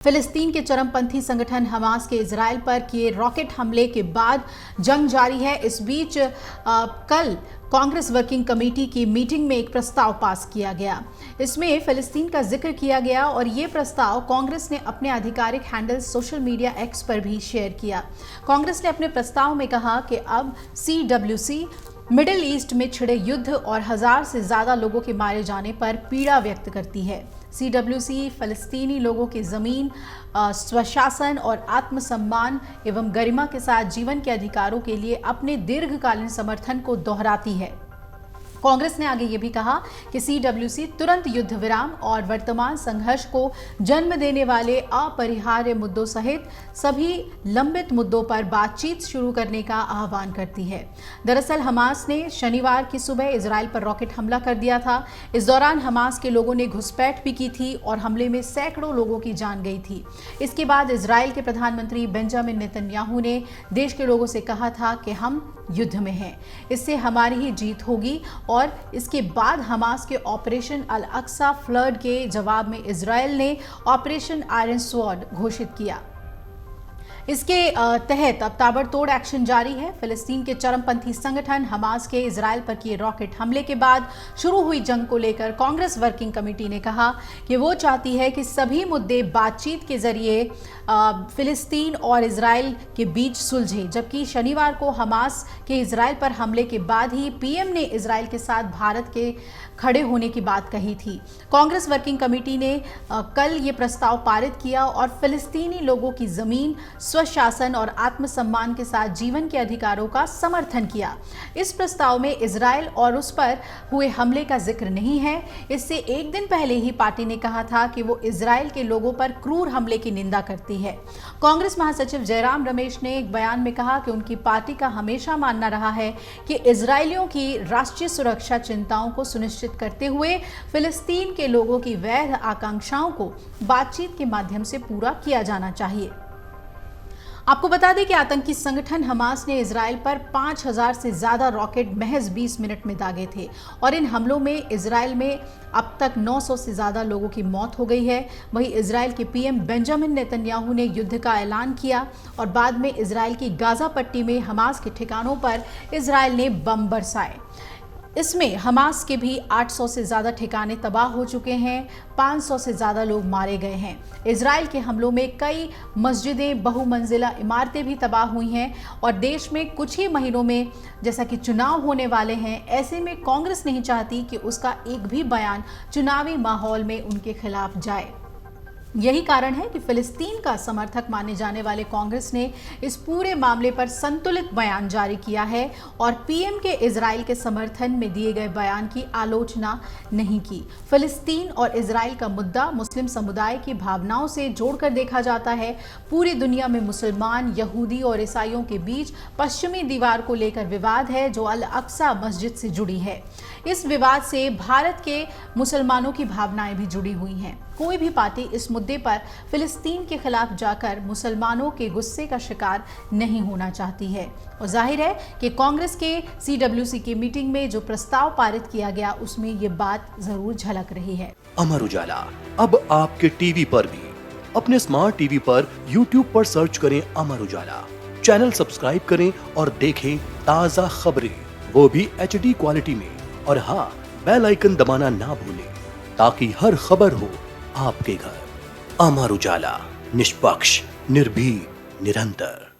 फिलिस्तीन के चरमपंथी संगठन हमास के इजराइल पर किए रॉकेट हमले के बाद जंग जारी है। इस बीच कल कांग्रेस वर्किंग कमेटी की मीटिंग में एक प्रस्ताव पास किया गया। इसमें फिलिस्तीन का जिक्र किया गया और ये प्रस्ताव कांग्रेस ने अपने आधिकारिक हैंडल सोशल मीडिया एक्स पर भी शेयर किया। कांग्रेस ने अपने प्रस्ताव में कहा कि अब CWC मिडिल ईस्ट में छिड़े युद्ध और 1000 से ज्यादा लोगों के मारे जाने पर पीड़ा व्यक्त करती है। CWC फलस्तीनी लोगों की जमीन, स्वशासन और आत्मसम्मान एवं गरिमा के साथ जीवन के अधिकारों के लिए अपने दीर्घकालीन समर्थन को दोहराती है। कांग्रेस ने आगे ये भी कहा कि CWC तुरंत युद्ध विराम और वर्तमान संघर्ष को जन्म देने वाले अपरिहार्य मुद्दों सहित सभी लंबित मुद्दों पर बातचीत शुरू करने का आह्वान करती है। दरअसल हमास ने शनिवार की सुबह इजराइल पर रॉकेट हमला कर दिया था। इस दौरान हमास के लोगों ने घुसपैठ भी की थी और हमले में सैकड़ों लोगों की जान गई थी। इसके बाद इजराइल के प्रधानमंत्री बेंजामिन नेतन्याहू ने देश के लोगों से कहा था कि हम युद्ध में हैं, इससे हमारी ही जीत होगी। और इसके बाद हमास के ऑपरेशन अल अक्सा फ्लड के जवाब में इजराइल ने ऑपरेशन आयरन स्वॉर्ड घोषित किया। इसके तहत अब ताबड़तोड़ एक्शन जारी है। फिलिस्तीन के चरमपंथी संगठन हमास के इजराइल पर किए रॉकेट हमले के बाद शुरू हुई जंग को लेकर कांग्रेस वर्किंग कमेटी ने कहा कि वो चाहती है कि सभी मुद्दे बातचीत के जरिए फिलिस्तीन और इजराइल के बीच सुलझे। जबकि शनिवार को हमास के इजराइल पर हमले के बाद ही PM ने इजराइल के साथ भारत के खड़े होने की बात कही थी। कांग्रेस वर्किंग कमेटी ने कल ये प्रस्ताव पारित किया और फिलिस्तीनी लोगों की जमीन, स्वशासन और आत्मसम्मान के साथ जीवन के अधिकारों का समर्थन किया। इस प्रस्ताव में इजराइल और उस पर हुए हमले का जिक्र नहीं है। इससे एक दिन पहले ही पार्टी ने कहा था कि वो इजराइल के लोगों पर क्रूर हमले की निंदा करती है। कांग्रेस महासचिव जयराम रमेश ने एक बयान में कहा कि उनकी पार्टी का हमेशा मानना रहा है कि इजरायलियों की राष्ट्रीय सुरक्षा चिंताओं को सुनिश्चित करते हुए फिलिस्तीन के लोगों की वैध आकांक्षाओं को बातचीत के माध्यम से पूरा किया जाना चाहिए। आपको बता दें कि आतंकी संगठन हमास ने इजराइल पर 5000 से ज्यादा रॉकेट महज 20 मिनट में दागे थे और इन हमलों में इजराइल में अब तक 900 से ज्यादा लोगों की मौत हो गई है। वहीं इजराइल के PM बेंजामिन नेतन्याहू ने युद्ध का ऐलान किया और बाद में इजराइल की गाजा पट्टी में हमास के ठिकानों पर इजराइल ने बम बरसाए। इसमें हमास के भी 800 से ज़्यादा ठिकाने तबाह हो चुके हैं, 500 से ज़्यादा लोग मारे गए हैं। इजराइल के हमलों में कई मस्जिदें, बहुमंजिला इमारतें भी तबाह हुई हैं और देश में कुछ ही महीनों में जैसा कि चुनाव होने वाले हैं, ऐसे में कांग्रेस नहीं चाहती कि उसका एक भी बयान चुनावी माहौल में उनके खिलाफ जाए। यही कारण है कि फिलिस्तीन का समर्थक माने जाने वाले कांग्रेस ने इस पूरे मामले पर संतुलित बयान जारी किया है और PM के इजराइल के समर्थन में दिए गए बयान की आलोचना नहीं की। फिलिस्तीन और इजराइल का मुद्दा मुस्लिम समुदाय की भावनाओं से जोड़कर देखा जाता है। पूरी दुनिया में मुसलमान, यहूदी और ईसाइयों के बीच पश्चिमी दीवार को लेकर विवाद है जो अल अक्सा मस्जिद से जुड़ी है। इस विवाद से भारत के मुसलमानों की भावनाएं भी जुड़ी हुई हैं। कोई भी पार्टी इस मुद्दे पर फिलिस्तीन के खिलाफ जाकर मुसलमानों के गुस्से का शिकार नहीं होना चाहती है और जाहिर है कि कांग्रेस के CWC की मीटिंग में जो प्रस्ताव पारित किया गया उसमें ये बात जरूर झलक रही है। अमर उजाला अब आपके टीवी पर भी। अपने स्मार्ट टीवी पर YouTube पर सर्च करें अमर उजाला, चैनल सब्सक्राइब करें और देखें ताज़ा खबरें, वो भी HD क्वालिटी में। और हाँ, बेल आइकन दबाना ना भूलें ताकि हर खबर हो आपके घर। अमर उजाला, निष्पक्ष, निर्भीक, निरंतर।